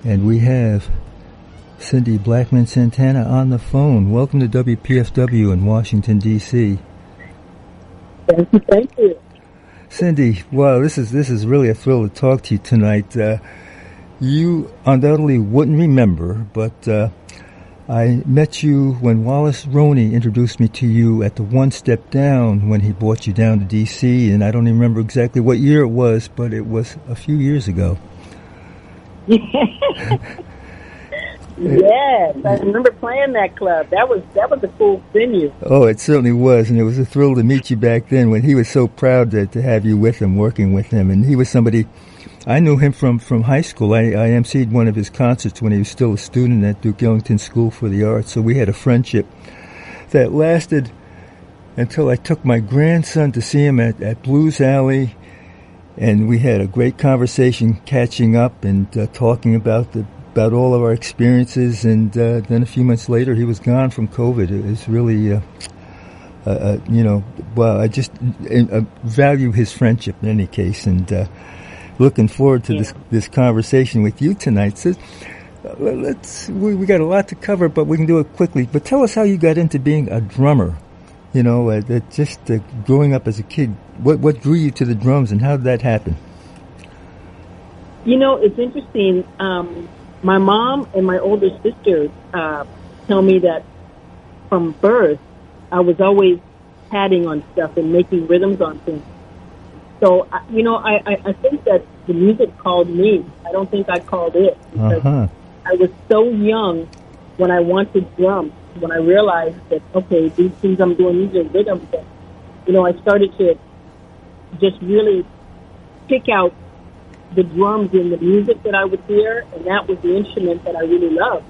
And we have Cindy Blackman Santana on the phone. Welcome to WPFW in Washington, D.C. Thank you. Cindy, wow, this is really a thrill to talk to you tonight. You undoubtedly wouldn't remember, but I met you when Wallace Roney introduced me to you at the One Step Down when he brought you down to D.C., and I don't even remember exactly what year it was, but it was a few years ago. Yes, I remember playing that club. That was a cool venue. Oh, it certainly was, and it was a thrill to meet you back then when he was so proud to have you with him, working with him. And he was somebody, I knew him from high school. I emceed one of his concerts when he was still a student at Duke Ellington School for the Arts, so we had a friendship that lasted until I took my grandson to see him at Blues Alley, and we had a great conversation catching up and talking about all of our experiences, and then a few months later he was gone from COVID. It was really, I just value his friendship in any case, and looking forward to this conversation with you tonight. So we got a lot to cover, but we can do it quickly. But tell us how you got into being a drummer. You know, growing up as a kid, what drew you to the drums, and how did that happen? You know, it's interesting. My mom and my older sister tell me that from birth, I was always patting on stuff and making rhythms on things. So, I think that the music called me. I don't think I called it, because I was so young when I wanted drums, when I realized that, okay, these things I'm doing, these are rhythms. That, I started to just really pick out the drums in the music that I would hear, and that was the instrument that I really loved.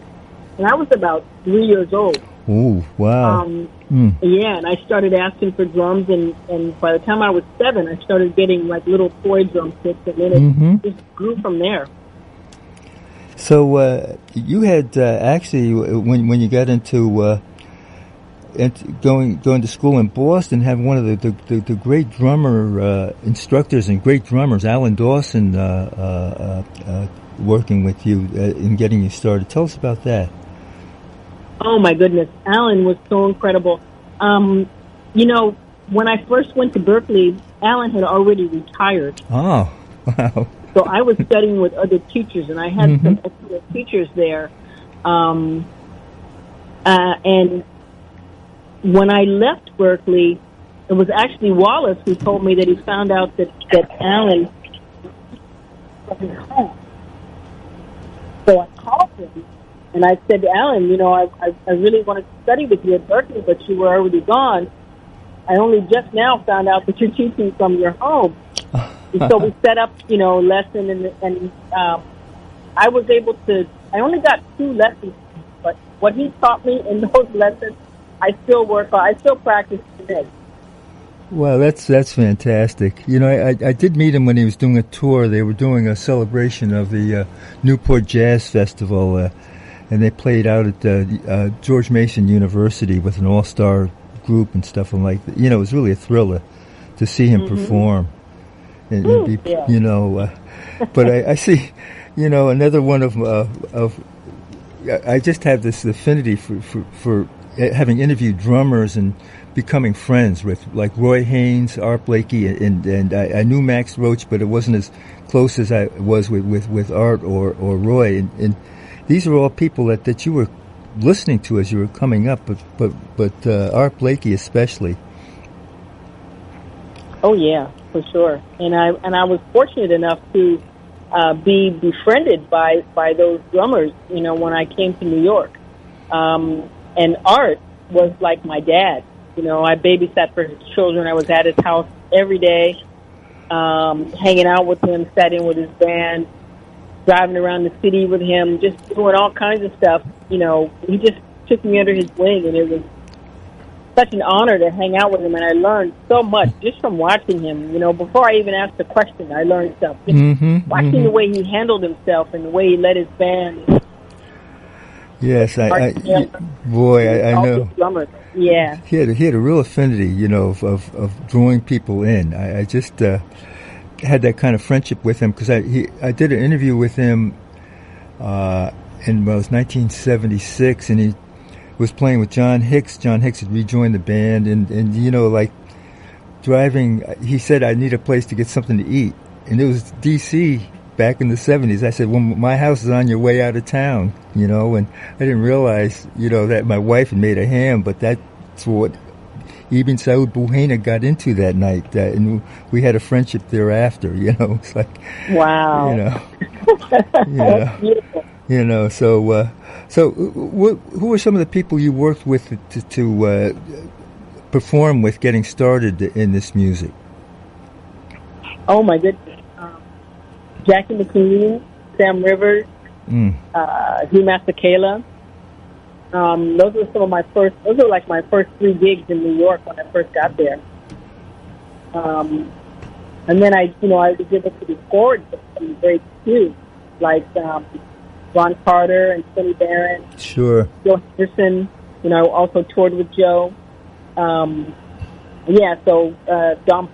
And I was about 3 years old. Oh, wow. Yeah, and I started asking for drums, and by the time I was 7, I started getting like little toy drum kits, and then it just grew from there. So you had actually, when you got into going to school in Boston, have one of the great drummer instructors and great drummers, Alan Dawson, working with you in getting you started. Tell us about that. Oh my goodness, Alan was so incredible. When I first went to Berkeley, Alan had already retired. Oh, wow. So I was studying with other teachers, and I had some excellent teachers there. And when I left Berkeley, it was actually Wallace who told me that he found out that Alan wasn't home. So I called him, and I said to Alan, I really wanted to study with you at Berkeley, but you were already gone. I only just now found out that you're teaching from your home. And so we set up, lesson, and I was able to, I only got 2 lessons, but what he taught me in those lessons, I still practice today. Well, that's fantastic. I did meet him when he was doing a tour. They were doing a celebration of the Newport Jazz Festival, and they played out at George Mason University with an all-star group and stuff like that. It was really a thriller to see him perform. And be, but I see, another one of I just have this affinity for having interviewed drummers and becoming friends with, like, Roy Haynes, Art Blakey, and I knew Max Roach, but it wasn't as close as I was with Art or Roy, and these are all people that you were listening to as you were coming up, but Art Blakey especially. Oh yeah, for sure. And I was fortunate enough to be befriended by those drummers, when I came to New York. And Art was like my dad. I babysat for his children. I was at his house every day, hanging out with him, sat in with his band, driving around the city with him, just doing all kinds of stuff. He just took me under his wing, and it was such an honor to hang out with him, and I learned so much just from watching him. Before I even asked a question, I learned stuff. Just watching the way he handled himself and the way he led his band. Yes, I know. Yeah, he had a real affinity, of drawing people in. I just had that kind of friendship with him because I did an interview with him in, well, it was 1976, and he was playing with John Hicks. John Hicks had rejoined the band, and you know, like driving, he said, I need a place to get something to eat. And it was D.C. back in the 70s. I said, well, my house is on your way out of town, you know, and I didn't realize, you know, that my wife had made a ham, but that's what Ibn Saud Buhena got into that night, and we had a friendship thereafter, you know. It's like, wow. You know, so who are some of the people you worked with to perform with getting started in this music? Oh my goodness. Jackie McLean, Sam Rivers, Hugh Masekela. Those were like my first 3 gigs in New York when I first got there. And then I was able to record some great too, like Ron Carter and Sonny Barron. Sure. Joe Henderson, I also toured with Joe. Don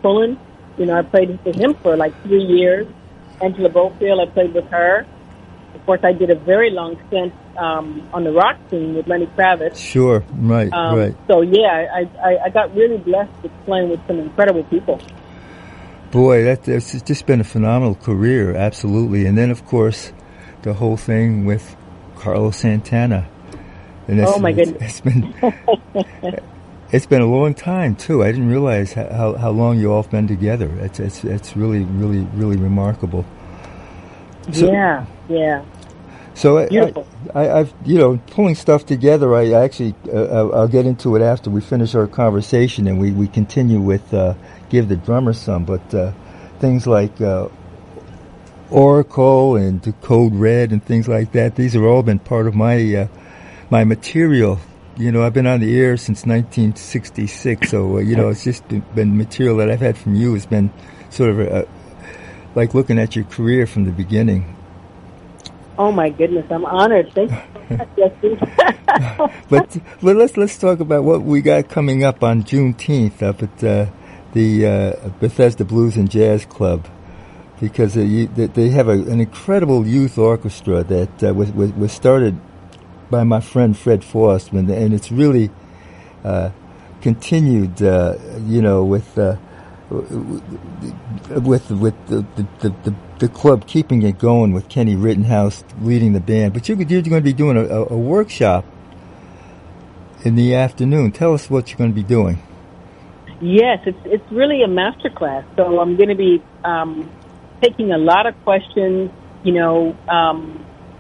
Pullen, I played with him for like 3 years. Angela Bofield, I played with her. Of course, I did a very long stint on the rock scene with Lenny Kravitz. Sure, right, right. So, yeah, I got really blessed with playing with some incredible people. Boy, that's just been a phenomenal career, absolutely. And then, of course, the whole thing with Carlos Santana. And oh, my goodness. It's been a long time, too. I didn't realize how long you all have been together. It's really, really, really remarkable. So, yeah. So I've pulling stuff together. I actually I'll get into it after we finish our conversation, and we continue with Give the Drummer Some. But things like Oracle and Code Red and things like that. These have all been part of my my material. I've been on the air since 1966, so it's just been material that I've had from you. It's been sort of like looking at your career from the beginning. Oh my goodness, I'm honored. Thank you. But let's talk about what we got coming up on Juneteenth up at the Bethesda Blues and Jazz Club, because they have an incredible youth orchestra that was started by my friend Fred Faust, and it's really continued, with the club keeping it going with Kenny Rittenhouse leading the band. But you're going to be doing a workshop in the afternoon. Tell us what you're going to be doing. Yes, it's really a master class. So I'm going to be taking a lot of questions,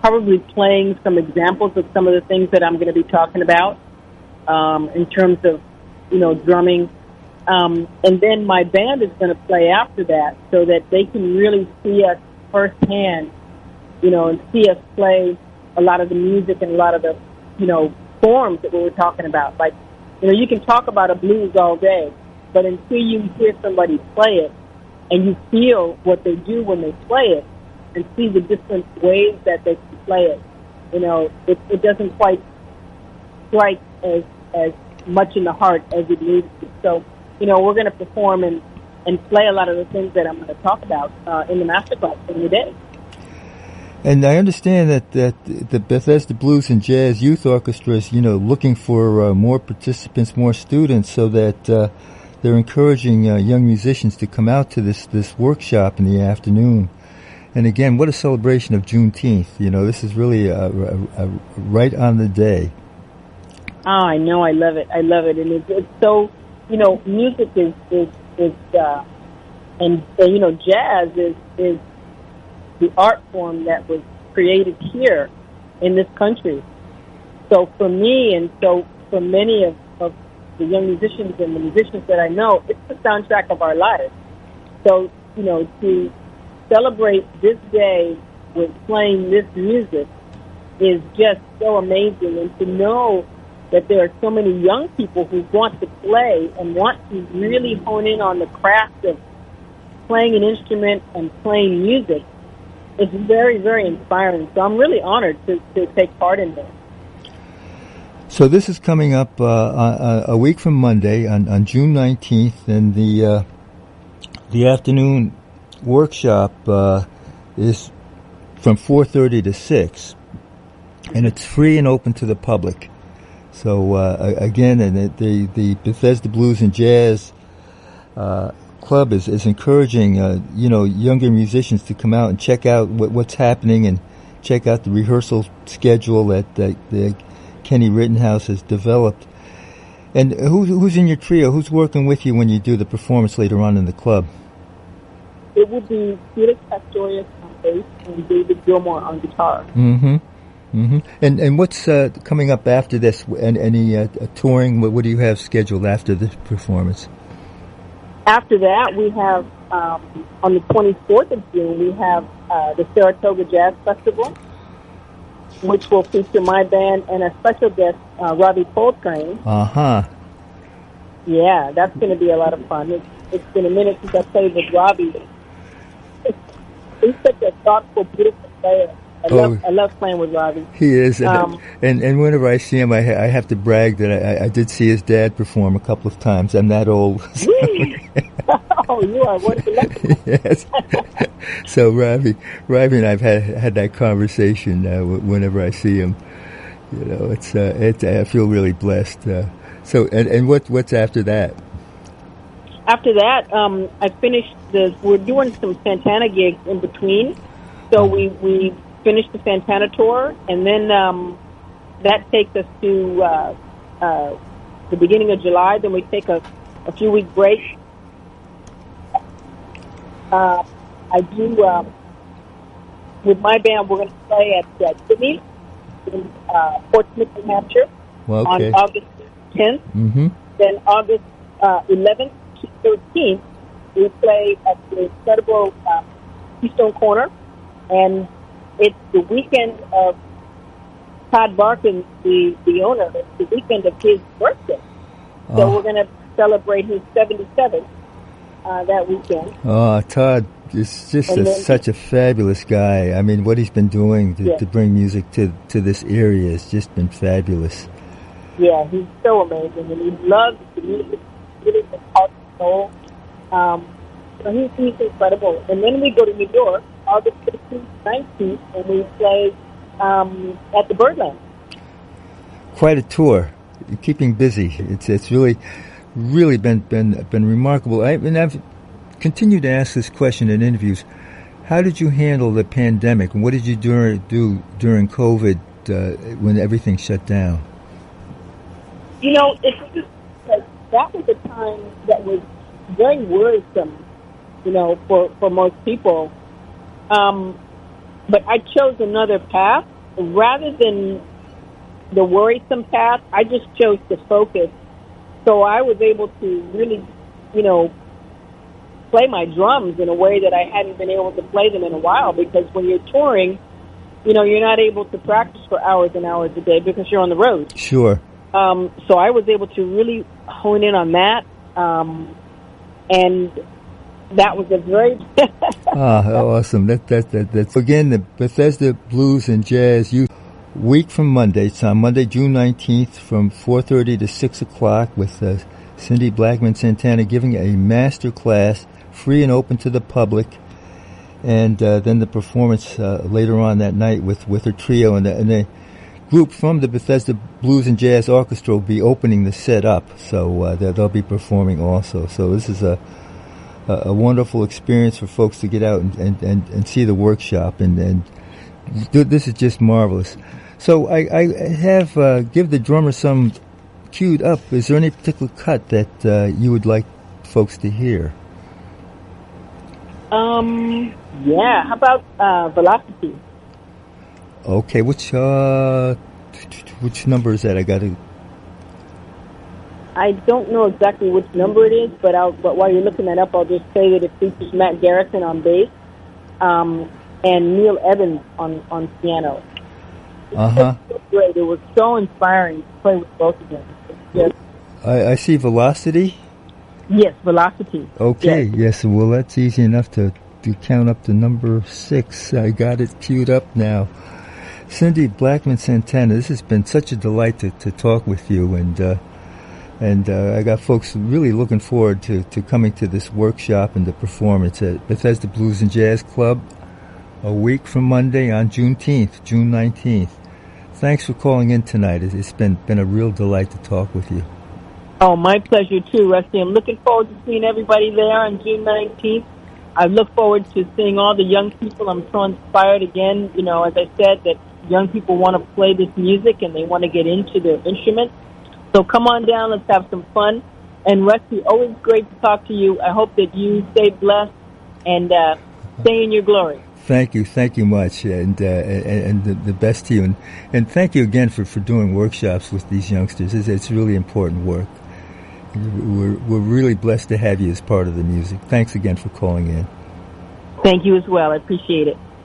probably playing some examples of some of the things that I'm going to be talking about in terms of, drumming. And then my band is going to play after that so that they can really see us firsthand, and see us play a lot of the music and a lot of the, forms that we were talking about. Like, you can talk about a blues all day, but until you hear somebody play it and you feel what they do when they play it, and see the different ways that they can play it, it doesn't quite strike as much in the heart as it needs to. So, we're going to perform and play a lot of the things that I'm going to talk about in the masterclass in the day. And I understand that the Bethesda Blues and Jazz Youth Orchestra is, looking for more participants, more students, so that they're encouraging young musicians to come out to this workshop in the afternoon. And again, what a celebration of Juneteenth. This is really right on the day. Oh, I know. I love it. And it's so, music is jazz is the art form that was created here in this country. So for me, and so for many of the young musicians and the musicians that I know, it's the soundtrack of our lives. So, to celebrate this day with playing this music is just so amazing, and to know that there are so many young people who want to play and want to really hone in on the craft of playing an instrument and playing music is very, very inspiring. So I'm really honored to take part in this. So this is coming up a week from Monday on June 19th, and the afternoon workshop is from 4:30 to 6, and it's free and open to the public. So again, and the Bethesda Blues and Jazz Club is encouraging younger musicians to come out and check out what's happening and check out the rehearsal schedule that the Kenny Rittenhouse has developed. And who's in your trio? Who's working with you when you do the performance later on in the club? It would be Felix Pastorius on bass and David Gilmour on guitar. Mm-hmm. Mm-hmm. And what's coming up after this? Any touring? What do you have scheduled after this performance? After that, we have on the 24th of June, we have the Saratoga Jazz Festival, which will feature my band and a special guest, Robbie Coltrane. Uh-huh. Yeah, that's going to be a lot of fun. It's been a minute since I played with Robbie. He's such a thoughtful, beautiful player. I love playing with Robbie. He is. And whenever I see him, I have to brag that I did see his dad perform a couple of times. I'm that old. Oh, you are one of the lucky. Yes. So Robbie and I've had that conversation whenever I see him. You know, it's I feel really blessed. So what's after that? After that, I finished we're doing some Santana gigs in between. So we finished the Santana tour, and then that takes us to the beginning of July. Then we take a few-week break. I do, with my band, we're going to play at Sydney in Portsmouth, New Hampshire on August 10th. Mm-hmm. Then August 11th to 13th, we play at the incredible Keystone Corner, and it's the weekend of Todd Barkin, the owner. It's the weekend of his birthday. So we're going to celebrate his 77th that weekend. Oh, Todd is just such a fabulous guy. I mean, what he's been doing to bring music to this area has just been fabulous. Yeah, he's so amazing, and he loves the music, really the heart and soul. So he's incredible. And then we go to New York, August 15th, 19th, and we play at the Birdland. Quite a tour. You're keeping busy. It's really been remarkable. I've continued to ask this question in interviews. How did you handle the pandemic? And what did you do during COVID when everything shut down? You know, it's just like that was a time that was very worrisome, you know, for most people. But I chose another path. Rather than the worrisome path, I just chose to focus. So I was able to really, you know, play my drums in a way that I hadn't been able to play them in a while, because when you're touring, you know, you're not able to practice for hours and hours a day because you're on the road. Sure. So I was able to really hone in on that, and that was a very awesome. That's again the Bethesda Blues and Jazz Youth Week from Monday. It's on Monday, June 19th, from 4:30 to 6 o'clock, with Cindy Blackman Santana giving a master class, free and open to the public, and then the performance later on that night with her trio, and the group from the Bethesda Blues and Jazz Orchestra will be opening the set up, so they'll be performing also. So this is a wonderful experience for folks to get out and see the workshop, and this is just marvelous. So I have give the drummer some queued up. Is there any particular cut that you would like folks to hear? Yeah. How about Velocity? Okay, which number is that? I don't know exactly which number it is, but while you're looking that up, I'll just say that it features Matt Garrison on bass, and Neil Evans on piano. Uh-huh. It was great. It was so inspiring to play with both of them. Just, I see Velocity. Yes, Velocity. Okay, yes. Well, that's easy enough to count up to number 6. I got it queued up now. Cindy Blackman Santana, this has been such a delight to talk with you, and I got folks really looking forward to coming to this workshop and the performance at Bethesda Blues and Jazz Club a week from Monday on Juneteenth, June 19th. Thanks for calling in tonight. It's been a real delight to talk with you. Oh, my pleasure too, Rusty. I'm looking forward to seeing everybody there on June 19th. I look forward to seeing all the young people. I'm so inspired again, as I said, that young people want to play this music and they want to get into their instruments. So come on down, let's have some fun. And Rusty, always great to talk to you. I hope that you stay blessed and stay in your glory. Thank you much, and the best to you, and thank you again for doing workshops with these youngsters. It's really important work. We're really blessed to have you as part of the music. Thanks again for calling in. Thank you as well. I appreciate it.